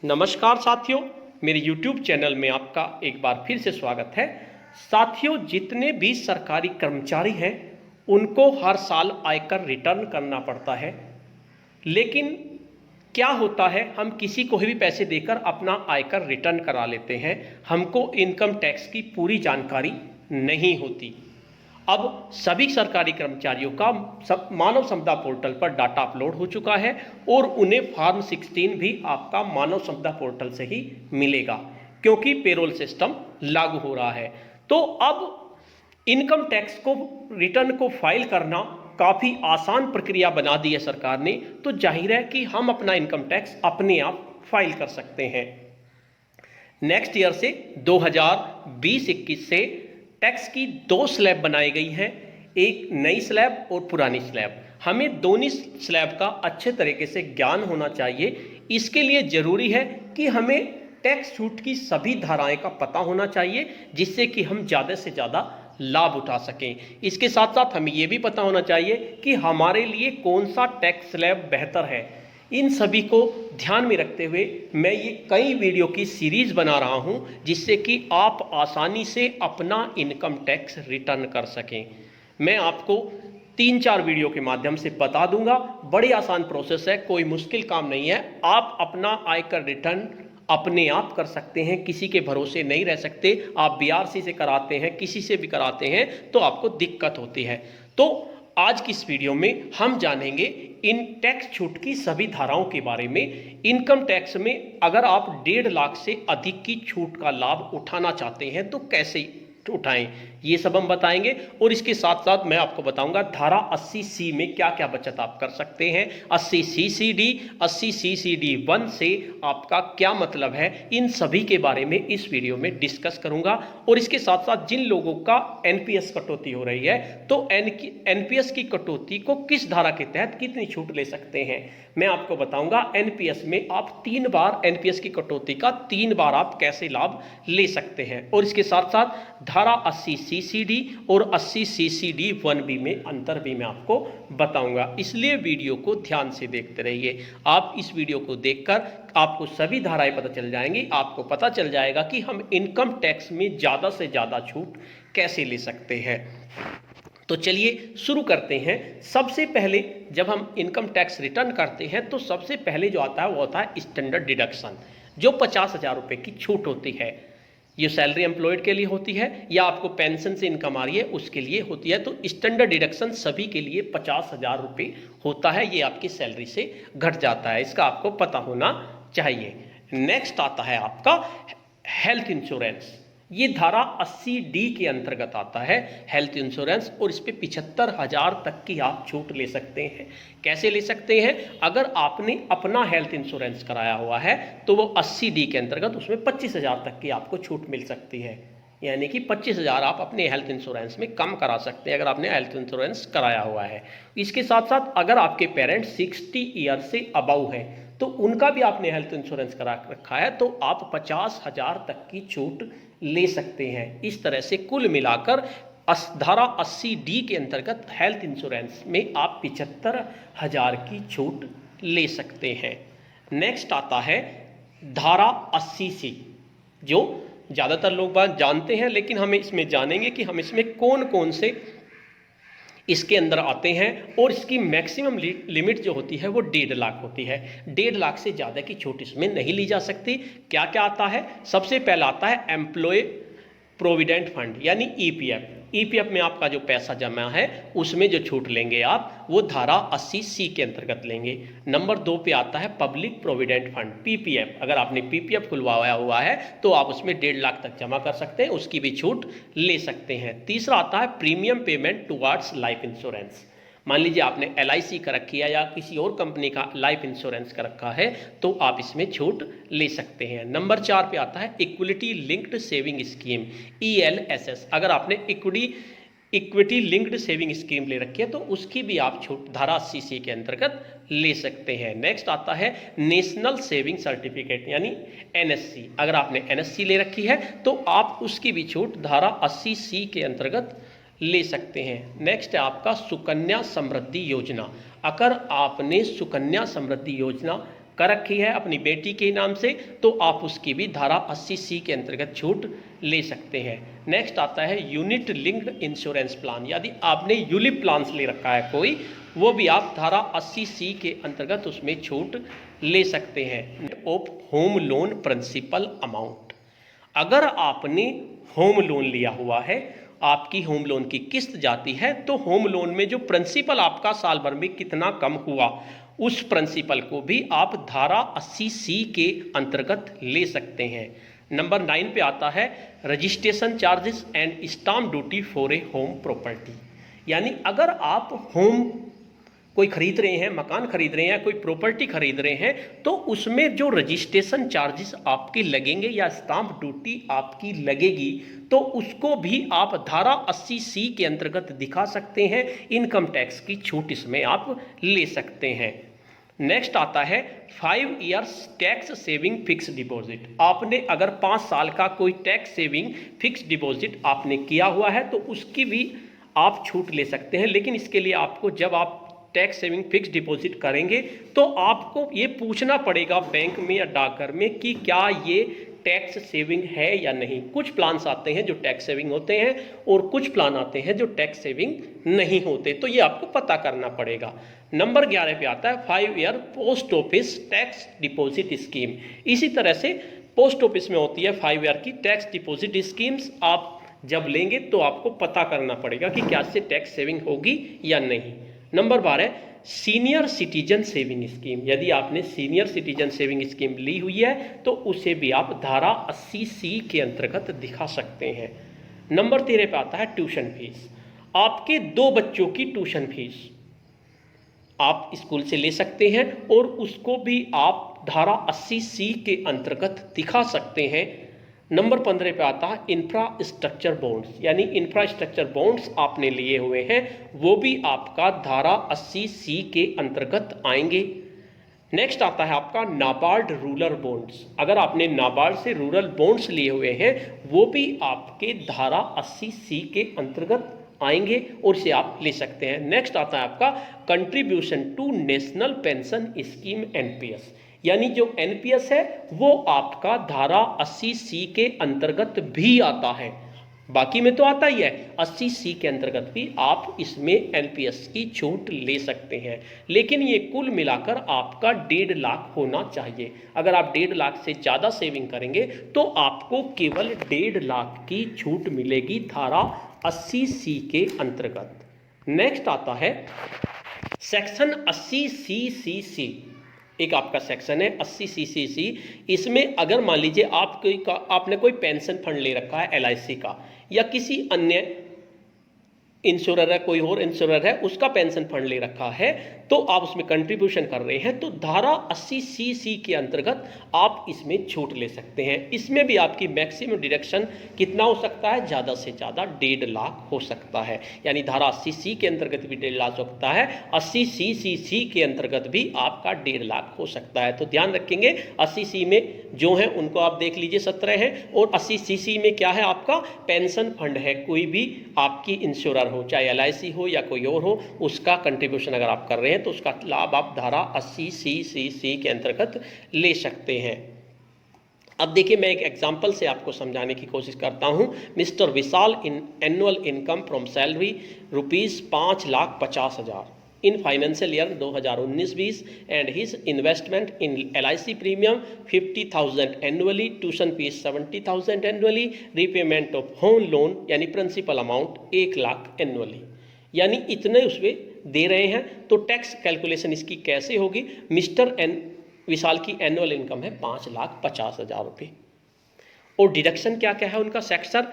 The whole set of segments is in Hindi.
नमस्कार साथियों, मेरे YouTube चैनल में आपका एक बार फिर से स्वागत है। साथियों, जितने भी सरकारी कर्मचारी हैं उनको हर साल आयकर रिटर्न करना पड़ता है, लेकिन क्या होता है, हम किसी को भी पैसे देकर अपना आयकर रिटर्न करा लेते हैं। हमको इनकम टैक्स की पूरी जानकारी नहीं होती। अब सभी सरकारी कर्मचारियों का मानव संपदा पोर्टल पर डाटा अपलोड हो चुका है और उन्हें फॉर्म 16 भी आपका मानव संपदा पोर्टल से ही मिलेगा, क्योंकि पेरोल सिस्टम लागू हो रहा है। तो अब इनकम टैक्स को रिटर्न को फाइल करना काफ़ी आसान प्रक्रिया बना दी है सरकार ने। तो जाहिर है कि हम अपना इनकम टैक्स अपने आप फाइल कर सकते हैं। नेक्स्ट ईयर से 2020-21 से टैक्स की दो स्लैब बनाई गई हैं, एक नई स्लैब और पुरानी स्लैब। हमें दोनों स्लैब का अच्छे तरीके से ज्ञान होना चाहिए। इसके लिए जरूरी है कि हमें टैक्स छूट की सभी धाराएं का पता होना चाहिए, जिससे कि हम ज़्यादा से ज़्यादा लाभ उठा सकें। इसके साथ साथ हमें यह भी पता होना चाहिए कि हमारे लिए कौन सा टैक्स स्लैब बेहतर है। इन सभी को ध्यान में रखते हुए मैं ये कई वीडियो की सीरीज बना रहा हूं, जिससे कि आप आसानी से अपना इनकम टैक्स रिटर्न कर सकें। मैं आपको 3-4 वीडियो के माध्यम से बता दूंगा। बड़ी आसान प्रोसेस है, कोई मुश्किल काम नहीं है। आप अपना आयकर रिटर्न अपने आप कर सकते हैं, किसी के भरोसे नहीं रह सकते। आप बीआरसी से कराते हैं, किसी से भी कराते हैं तो आपको दिक्कत होती है। तो आज की इस वीडियो में हम जानेंगे इन टैक्स छूट की सभी धाराओं के बारे में। इनकम टैक्स में अगर आप 1.5 लाख से अधिक की छूट का लाभ उठाना चाहते हैं तो कैसे उठाएं, ये सब हम बताएंगे। और इसके साथ साथ मैं आपको बताऊंगा धारा 80C में क्या क्या बचत आप कर सकते हैं। 80CCD 80CCD1 से आपका क्या मतलब है, इन सभी के बारे में इस वीडियो में डिस्कस करूंगा। और इसके साथ साथ जिन लोगों का एनपीएस कटौती हो रही है तो एनपीएस की कटौती को किस धारा के तहत कितनी छूट ले सकते हैं, मैं आपको बताऊंगा। एनपीएस में आप 3 बार एनपीएस की कटौती का 3 बार आप कैसे लाभ ले सकते हैं। और इसके साथ साथ धारा 80CCD और 80CCD1B में अंतर भी मैं आपको बताऊंगा। इसलिए वीडियो को ध्यान से देखते रहिए। आप इस वीडियो को देखकर आपको सभी धाराएं पता चल जाएंगी। आपको पता चल जाएगा कि हम इनकम टैक्स में ज़्यादा से ज़्यादा छूट कैसे ले सकते हैं। तो चलिए शुरू करते हैं। सबसे पहले जब हम इनकम टैक्स रिटर्न करते हैं तो सबसे पहले जो आता है वो होता है स्टैंडर्ड डिडक्शन, जो 50,000 रुपये की छूट होती है। ये सैलरी एम्प्लॉयड के लिए होती है या आपको पेंशन से इनकम आ रही है उसके लिए होती है। तो स्टैंडर्ड डिडक्शन सभी के लिए 50,000 रुपये होता है। ये आपकी सैलरी से घट जाता है, इसका आपको पता होना चाहिए। नेक्स्ट आता है आपका हेल्थ इंश्योरेंस। ये धारा 80D के अंतर्गत आता है हेल्थ इंश्योरेंस, और इस पे 75,000 तक की आप छूट ले सकते हैं। कैसे ले सकते हैं, अगर आपने अपना हेल्थ इंश्योरेंस कराया हुआ है तो वो 80D के अंतर्गत उसमें 25,000 तक की आपको छूट मिल सकती है। यानी कि 25,000 आप अपने हेल्थ इंश्योरेंस में कम करा सकते हैं अगर आपने हेल्थ इंश्योरेंस कराया हुआ है। इसके साथ साथ अगर आपके पेरेंट्स 60 ईयर से अबव हैं तो उनका भी आपने हेल्थ इंश्योरेंस करा रखा है तो आप 50,000 तक की छूट ले सकते हैं। इस तरह से कुल मिलाकर धारा 80D के अंतर्गत हेल्थ इंश्योरेंस में आप 75,000 की छूट ले सकते हैं। नेक्स्ट आता है धारा 80C, जो ज़्यादातर लोग बात जानते हैं, लेकिन हमें इसमें जानेंगे कि हम इसमें कौन कौन से इसके अंदर आते हैं। और इसकी मैक्सिमम लिमिट जो होती है वो 1.5 लाख होती है। 1.5 लाख से ज़्यादा की छूट इसमें नहीं ली जा सकती। क्या क्या आता है, सबसे पहला आता है एम्प्लॉय प्रोविडेंट फंड यानी ईपीएफ। ईपीएफ में आपका जो पैसा जमा है उसमें जो छूट लेंगे आप वो धारा 80C के अंतर्गत लेंगे। नंबर 2 पे आता है पब्लिक प्रोविडेंट फंड पीपीएफ। अगर आपने पीपीएफ खुलवाया हुआ है तो आप उसमें 1.5 लाख तक जमा कर सकते हैं, उसकी भी छूट ले सकते हैं। तीसरा आता है premium payment towards life insurance. मान लीजिए आपने LIC का रखी है या किसी और कंपनी का लाइफ इंश्योरेंस का रखा है तो आप इसमें छूट ले सकते हैं। नंबर 4 पे आता है equity linked saving scheme ELSS। अगर आपने इक्विटी लिंक्ड सेविंग स्कीम ले रखी है तो उसकी भी आप छूट धारा 80C के अंतर्गत ले सकते हैं। नेक्स्ट आता है नेशनल सेविंग सर्टिफिकेट यानी NSC। अगर आपने NSC ले रखी है तो आप उसकी भी छूट धारा 80C के अंतर्गत ले सकते हैं। नेक्स्ट है आपका सुकन्या समृद्धि योजना। अगर आपने सुकन्या समृद्धि योजना कर रखी है अपनी बेटी के नाम से, तो आप उसकी भी धारा 80C के अंतर्गत छूट ले सकते हैं। नेक्स्ट आता है यूनिट लिंक्ड इंश्योरेंस प्लान, यदि आपने यूलिप प्लान्स ले रखा है कोई, वो भी आप धारा 80C के अंतर्गत उसमें छूट ले सकते हैं। Of home loan principal amount, अगर आपने होम लोन लिया हुआ है, आपकी होम लोन की किस्त जाती है, तो होम लोन में जो प्रिंसिपल आपका साल भर में कितना कम हुआ, उस प्रिंसिपल को भी आप धारा 80C के अंतर्गत ले सकते हैं। नंबर 9 पे आता है registration charges and stamp duty for a home property, यानी अगर आप होम कोई खरीद रहे हैं, मकान खरीद रहे हैं, कोई प्रॉपर्टी खरीद रहे हैं, तो उसमें जो रजिस्ट्रेशन चार्जेस आपके लगेंगे या स्टाम्प ड्यूटी आपकी लगेगी, तो उसको भी आप धारा 80C के अंतर्गत दिखा सकते हैं। इनकम टैक्स की छूट इसमें आप ले सकते हैं। नेक्स्ट आता है 5 years tax saving fix deposit, आपने अगर 5 साल का कोई टैक्स सेविंग फिक्स डिपॉजिट आपने किया हुआ है, तो उसकी भी आप छूट ले सकते हैं। लेकिन इसके लिए आपको, जब आप टैक्स सेविंग फिक्स डिपॉजिट करेंगे, तो आपको ये पूछना पड़ेगा बैंक में या डाकघर में कि क्या ये टैक्स सेविंग है या नहीं। कुछ प्लान्स आते हैं जो टैक्स सेविंग होते हैं और कुछ प्लान आते हैं जो टैक्स सेविंग नहीं होते, तो ये आपको पता करना पड़ेगा। नंबर 11 पे आता है 5 year post office tax deposit scheme, इसी तरह से पोस्ट ऑफिस में होती है 5 ईयर की टैक्स डिपॉजिट स्कीम्स। आप जब लेंगे तो आपको पता करना पड़ेगा कि क्या इससे टैक्स सेविंग होगी या नहीं। Number 12 senior citizen saving scheme, यदि आपने सीनियर सिटीजन सेविंग स्कीम ली हुई है, तो उसे भी आप धारा 80C के अंतर्गत दिखा सकते हैं। नंबर 13 पे आता है ट्यूशन फीस, आपके 2 बच्चों की ट्यूशन फीस आप स्कूल से ले सकते हैं और उसको भी आप धारा 80C के अंतर्गत दिखा सकते हैं। नंबर 15 पे आता है इंफ्रास्ट्रक्चर बॉन्ड्स, यानी इंफ्रास्ट्रक्चर बॉन्ड्स आपने लिए हुए हैं, वो भी आपका धारा 80C के अंतर्गत आएंगे। नेक्स्ट आता है आपका नाबार्ड रूरल बॉन्ड्स, अगर आपने नाबार्ड से रूरल बॉन्ड्स लिए हुए हैं, वो भी आपके धारा 80C के अंतर्गत आएंगे और इसे आप ले सकते हैं। नेक्स्ट आता है आपका contribution to national pension scheme NPS, यानी जो NPS है वो आपका धारा 80C के अंतर्गत भी आता है, बाकी में तो आता ही है, 80C के अंतर्गत भी आप इसमें NPS की छूट ले सकते हैं। लेकिन ये कुल मिलाकर आपका 1.5 लाख होना चाहिए। अगर आप 1.5 लाख से ज़्यादा सेविंग करेंगे तो आपको केवल 1.5 लाख की छूट मिलेगी धारा 80C के अंतर्गत। नेक्स्ट आता है सेक्शन 80CCC, एक आपका सेक्शन है 80CCC। इसमें अगर मान लीजिए आपने कोई पेंशन फंड ले रखा है LIC का, या किसी अन्य इंश्योरर है, कोई और इंश्योरर है, उसका पेंशन फंड ले रखा है, तो आप उसमें कंट्रीब्यूशन कर रहे हैं, तो धारा 80CC के अंतर्गत आप इसमें छूट ले सकते हैं। इसमें भी आपकी मैक्सिमम डिडक्शन कितना हो सकता है, ज़्यादा से ज़्यादा 1.5 लाख हो सकता है, यानी धारा 80C के अंतर्गत भी 1.5 लाख हो सकता है, 80CCC के अंतर्गत भी आपका 1.5 लाख हो सकता है। तो ध्यान रखेंगे 80C में जो है उनको आप देख लीजिए 17 है, और 80CC में क्या है, आपका पेंशन फंड है, कोई भी आपकी इंश्योरर हो, चाहे LIC हो या कोई और हो, उसका कंट्रीब्यूशन अगर आप कर रहे हैं तो उसका लाभ आप धारा 80CCC के अंतर्गत ले सकते हैं। अब देखिए मैं एक एग्जांपल से आपको समझाने की कोशिश करता हूं। Mister Vishal in annual income from salary ₹5,50,000 in financial year 2019-20 and his investment in LIC premium 50,000 annually, tuition fees 70,000 annually, repayment of home loan यानी प्रिंसिपल अमाउंट 1 लाख एनुअली, यानी इतने उसमें दे रहे हैं। तो टैक्स कैलकुलेशन इसकी कैसे होगी, मिस्टर विशाल की एनुअल इनकम है 5,50,000 रुपये, और डिडक्शन क्या क्या है उनका, सेक्शन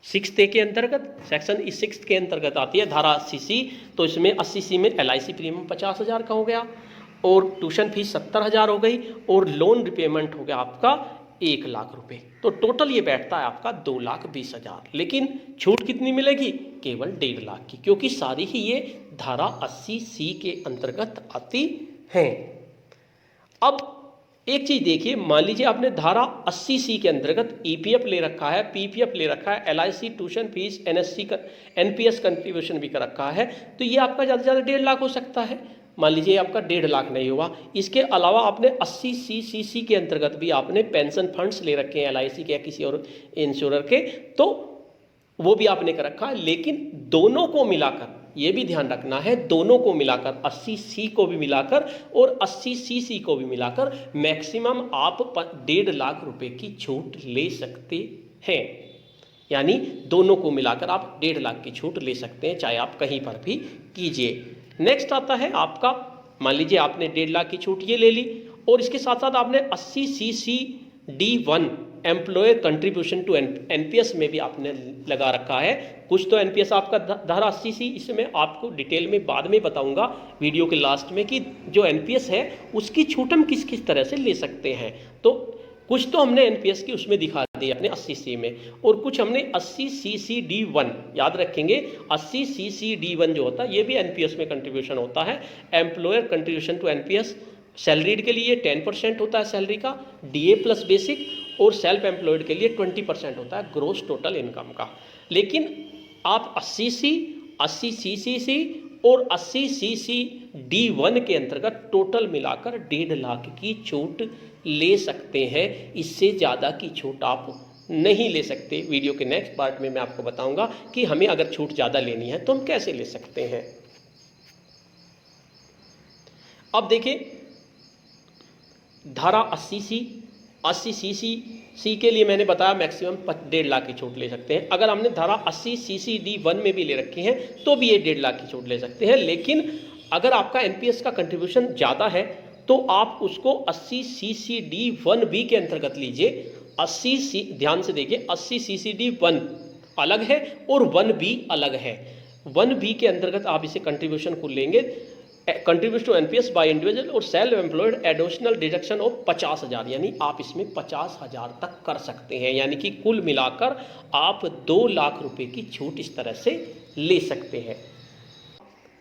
6 के अंतर्गत, सेक्शन 6 के अंतर्गत आती है धारा 80C, तो इसमें 80C में LIC प्रीमियम 50,000 का हो गया, और ट्यूशन फीस 70,000 हो गई, और लोन रिपेमेंट हो गया आपका 1 लाख रुपए। तो टोटल ये बैठता है आपका 2,20,000, लेकिन छूट कितनी मिलेगी, केवल 1.5 लाख की, क्योंकि सारी ही ये धारा 80C के अंतर्गत आती हैं। अब एक चीज देखिए, मान लीजिए आपने धारा 80C के अंतर्गत EPF ले रखा है, PPF ले रखा है, LIC tuition fees, NPS contribution भी कर रखा है, तो ये आपका ज़्यादा से ज़्यादा 1.5 लाख हो सकता है। मान लीजिए आपका 1.5 लाख नहीं हुआ, इसके अलावा आपने 80 CCC के अंतर्गत भी आपने पेंशन फंड्स ले रखे हैं LIC के या किसी और इंश्योरर के, तो वो भी आपने कर रखा है। लेकिन दोनों को मिलाकर ये भी ध्यान रखना है, दोनों को मिलाकर 80C को भी मिलाकर और 80CC को भी मिलाकर मैक्सिमम आप 1.5 लाख रुपए की छूट ले सकते हैं। यानी दोनों को मिलाकर आप 1.5 लाख की छूट ले सकते हैं, चाहे आप कहीं पर भी कीजिए। नेक्स्ट आता है आपका, मान लीजिए आपने 1.5 लाख की छूट ये ले ली और इसके साथ साथ आपने 80CCD1 employer contribution to NPS में भी आपने लगा रखा है। कुछ तो NPS आपका धारा 80C, इसमें आपको डिटेल में बाद में बताऊंगा वीडियो के लास्ट में कि जो NPS है उसकी छूट हम किस किस तरह से ले सकते हैं। तो कुछ तो हमने NPS की उसमें दिखा दी अपने 80C में, और कुछ हमने 80CCD1, याद रखेंगे 80CCD1 जो होता है ये भी NPS में कंट्रीब्यूशन होता है। Employer contribution to NPS salaried के लिए 10% होता है सैलरी का, DA प्लस बेसिक, और सेल्फ एम्प्लॉयड के लिए 20% होता है ग्रोस टोटल इनकम का। लेकिन आप 80C, 80CCC और 80CCD1 के अंतर्गत टोटल मिलाकर 1.5 लाख की छूट ले सकते हैं। इससे ज़्यादा की छूट आप नहीं ले सकते। वीडियो के नेक्स्ट पार्ट में मैं आपको बताऊंगा कि हमें अगर छूट ज़्यादा लेनी है तो हम कैसे ले सकते हैं। अब देखिए धारा 80CCC के लिए मैंने बताया मैक्सिमम 1.5 लाख की छूट ले सकते हैं। अगर हमने धारा 80CCD1 में भी ले रखी है तो भी ये 1.5 लाख की छूट ले सकते हैं। लेकिन अगर आपका NPS का कंट्रीब्यूशन ज़्यादा है तो आप उसको 80CCD1B के अंतर्गत लीजिए। 80C ध्यान से देखिए, 80CCD1 अलग है और 1B अलग है। 1B के अंतर्गत आप इसे कंट्रीब्यूशन को लेंगे, contribution to NPS by individual और self employed additional deduction of 50,000, यानी आप इसमें 50,000 तक कर सकते हैं। यानी कि कुल मिलाकर आप 2 लाख रुपए की छूट इस तरह से ले सकते हैं।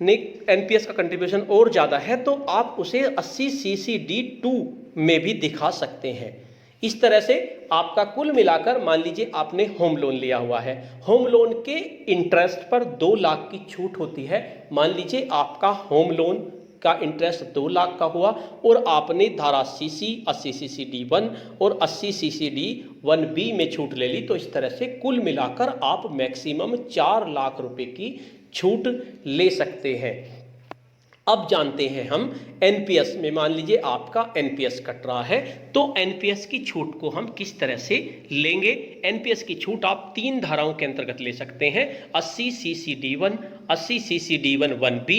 NPS का कंट्रीब्यूशन और ज़्यादा है तो आप उसे 80CCD2 में भी दिखा सकते हैं। इस तरह से आपका कुल मिलाकर, मान लीजिए आपने होम लोन लिया हुआ है, होम लोन के इंटरेस्ट पर 2 लाख की छूट होती है। मान लीजिए आपका होम लोन का इंटरेस्ट 2 लाख का हुआ और आपने धारा 80CCD1 और 80CCD1B में छूट ले ली, तो इस तरह से कुल मिलाकर आप मैक्सिमम 4 लाख रुपए की छूट ले सकते हैं। अब जानते हैं हम NPS में, मान लीजिए आपका NPS कट रहा है तो NPS की छूट को हम किस तरह से लेंगे। NPS की छूट आप 3 धाराओं के अंतर्गत ले सकते हैं, 80CCD1, 80CCD1B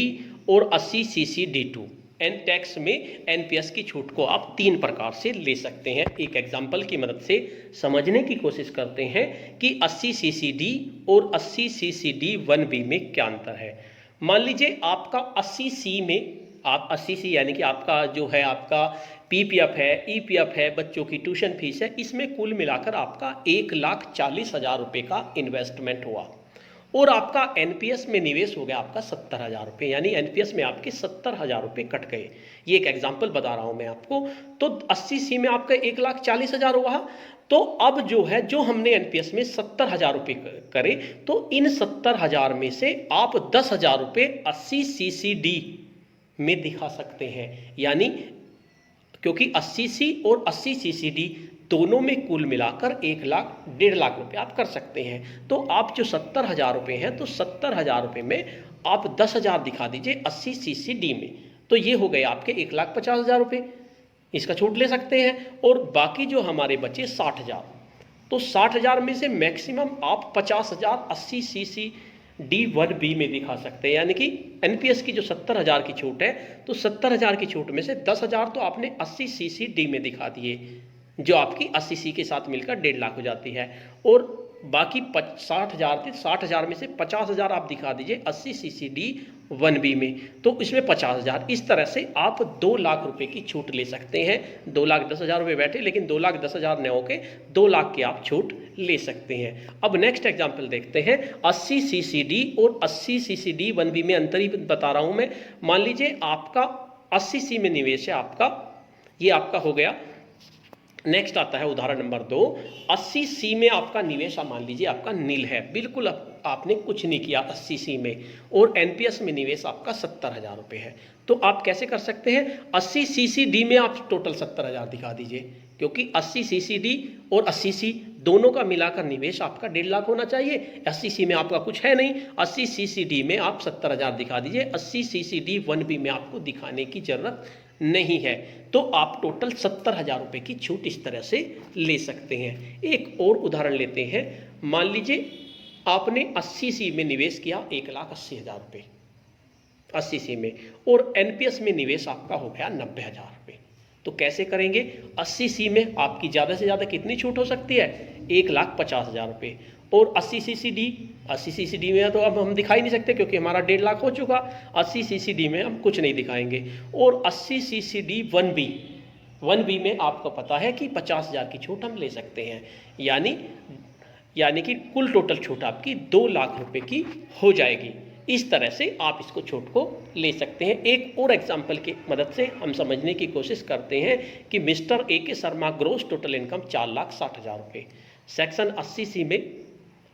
और 80CCD2। टैक्स में NPS की छूट को आप 3 प्रकार से ले सकते हैं। एक एग्जाम्पल की मदद से समझने की कोशिश करते हैं कि 80CCD और 80CCD1B में क्या अंतर है। मान लीजिए आपका 80C में, आप 80C यानी कि आपका जो है आपका PPF है, EPF है, बच्चों की ट्यूशन फीस है, इसमें कुल मिलाकर आपका 1,40,000 रुपये का इन्वेस्टमेंट हुआ और आपका NPS में निवेश हो गया आपका 70,000 रुपये, यानी NPS में आपके 70,000 रुपये कट गए। ये एक एग्जाम्पल बता रहा हूँ मैं आपको। तो 80C में आपका 1,40,000 हुआ, तो अब जो है, जो हमने NPS में 70,000 रुपये करे, तो इन 70,000 में से आप 10,000 रुपये 80CCD में दिखा सकते हैं। यानी क्योंकि 80C और 80CCD दोनों में कुल मिलाकर 1,00,000 1.5 लाख रुपये आप कर सकते हैं। तो आप जो 70,000 रुपये हैं, तो 70,000 रुपये में आप 10,000 दिखा दीजिए 80CCD में, तो ये हो गए आपके 1,50,000 रुपये, इसका छूट ले सकते हैं। और बाकी जो हमारे बचे 60,000, तो 60,000 में से मैक्सिमम आप 50,000 80CCD1B में दिखा सकते हैं। यानी कि NPS की जो 70,000 की छूट है, तो 70,000 की छूट में से 10,000 तो आपने 80CCD में दिखा दिए, जो आपकी 80C के साथ मिलकर 1.5 लाख हो जाती है। और बाकी 60,000 थे, 60,000 में से 50,000 आप दिखा दीजिए 80CCD1B में, तो इसमें 50,000। इस तरह से आप 2 लाख रुपए की छूट ले सकते हैं। 2,10,000 रुपये बैठे, लेकिन 2,10,000 न होके 2 लाख की आप छूट ले सकते हैं। अब नेक्स्ट एग्जाम्पल देखते हैं। 80CCD और 80CCD1B में अंतर ही बता रहा हूं मैं। मान लीजिए आपका 80C में निवेश है आपका, ये आपका हो गया नेक्स्ट आता है उदाहरण नंबर 2, 80C में आपका निवेश मान लीजिए आपका नील है, बिल्कुल आपने कुछ नहीं किया 80C में, और एनपीएस में निवेश आपका 70,000 रुपये है। तो आप कैसे कर सकते हैं, 80CCD में आप टोटल 70,000 दिखा दीजिए, क्योंकि 80CCD और 80C दोनों का मिलाकर निवेश आपका 1.5 लाख होना चाहिए। 80C में आपका कुछ है नहीं, 80CCD में आप 70,000 दिखा दीजिए, 80CCD 1B में आपको दिखाने की जरूरत नहीं है। तो आप टोटल 70,000 रुपये की छूट इस तरह से ले सकते हैं। एक और उदाहरण लेते हैं, मान लीजिए आपने 80C में निवेश किया 1,80,000 रुपये 80C में, और एनपीएस में निवेश आपका हो गया 90,000 रुपये। तो कैसे करेंगे, 80C में आपकी ज़्यादा से ज़्यादा कितनी छूट हो सकती है, 1,50,000 रुपये, और 80CCD में तो अब हम दिखा ही नहीं सकते क्योंकि हमारा 1.5 लाख हो चुका। 80CCD में हम कुछ नहीं दिखाएंगे। और 80CCD 1B में आपको पता है कि 50,000 की छूट हम ले सकते हैं, यानी कि कुल टोटल छूट आपकी 2 लाख रुपए की हो जाएगी। इस तरह से आप इसको छूट को ले सकते हैं। एक और एग्जाम्पल की मदद से हम समझने की कोशिश करते हैं कि mister AK Sharma gross total income 4,60,000 रुपये, सेक्शन 80C में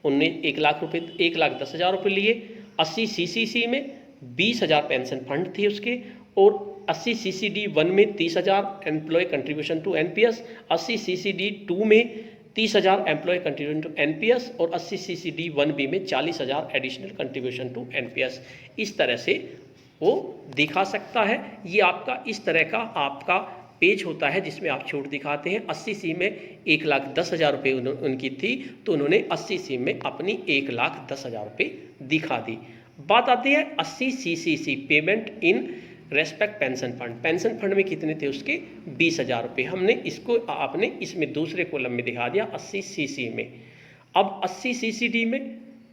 उनने 1 लाख रुपये 1,10,000 रुपये लिए, 80CCC में 20,000 पेंशन फंड थे उसके, और 80CCD 1 में 30,000 employ contribution to NPS, 80CCD 2 में 30,000 एम्प्लॉय कंट्रीब्यूशन टू एनपीएस, और 80CCD 1B में 40,000 एडिशनल कंट्रीब्यूशन टू एनपीएस। इस तरह से वो दिखा सकता है। ये आपका इस तरह का आपका पेज होता है जिसमें आप छूट दिखाते हैं। 80C में 1,10,000 रुपये उनकी थी, तो उन्होंने 80C में अपनी 1,10,000 रुपये दिखा दी। बात आती है 80CCC payment in respect pension fund में कितने थे उसके 20,000 रुपये। हमने इसको आपने इसमें दूसरे कॉलम में दिखा दिया 80CC में। अब 80CCD में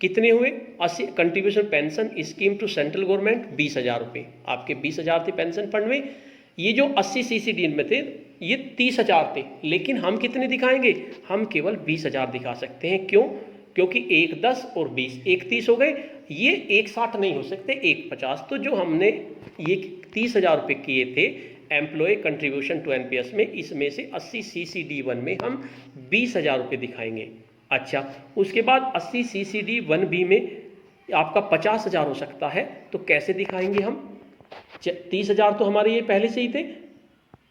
कितने हुए, 80 contribution pension scheme to central government 20,000 रुपये, आपके 20,000 थे पेंशन फंड में। ये जो 80CCD में थे ये 30,000 थे, लेकिन हम कितने दिखाएंगे, हम केवल 20,000 दिखा सकते हैं। क्यों, क्योंकि 1,10 और 20 1,30 हो गए, ये 1,60 नहीं हो सकते, 1,50। तो जो हमने ये 30,000 रुपये किए थे एम्प्लॉय कंट्रीब्यूशन टू एनपीएस में, इसमें से 80CCD 1 में हम 20,000 रुपये दिखाएंगे। अच्छा, उसके बाद 80CCD 1B में आपका 50,000 हो सकता है, तो कैसे दिखाएंगे हम, 30,000 तो हमारे ये पहले से ही थे,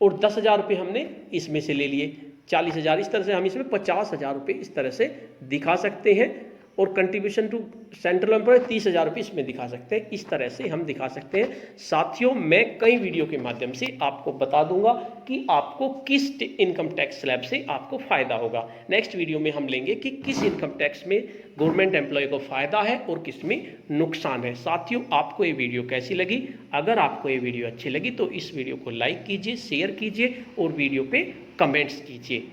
और 10,000 रुपये हमने इसमें से ले लिए, 40,000। इस तरह से हम इसमें 50,000 रुपये इस तरह से दिखा सकते हैं, और कंट्रीब्यूशन टू सेंट्रल एम्प्लॉय 30,000 रुपये इसमें दिखा सकते हैं। इस तरह से हम दिखा सकते हैं। साथियों, मैं कई वीडियो के माध्यम से आपको बता दूंगा कि आपको किस इनकम टैक्स स्लैब से आपको फ़ायदा होगा। नेक्स्ट वीडियो में हम लेंगे कि किस इनकम टैक्स में गवर्नमेंट एम्प्लॉय को फ़ायदा है और किस में नुकसान है। साथियों, आपको ये वीडियो कैसी लगी? अगर आपको ये वीडियो अच्छी लगी तो इस वीडियो को लाइक कीजिए, शेयर कीजिए और वीडियो पे कमेंट्स कीजिए।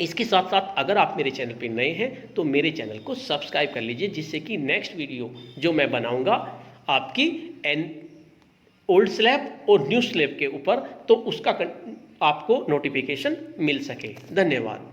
इसके साथ साथ अगर आप मेरे चैनल पे नए हैं तो मेरे चैनल को सब्सक्राइब कर लीजिए, जिससे कि नेक्स्ट वीडियो जो मैं बनाऊंगा आपकी ओल्ड स्लैब और न्यू स्लैब के ऊपर, तो उसका आपको नोटिफिकेशन मिल सके। धन्यवाद।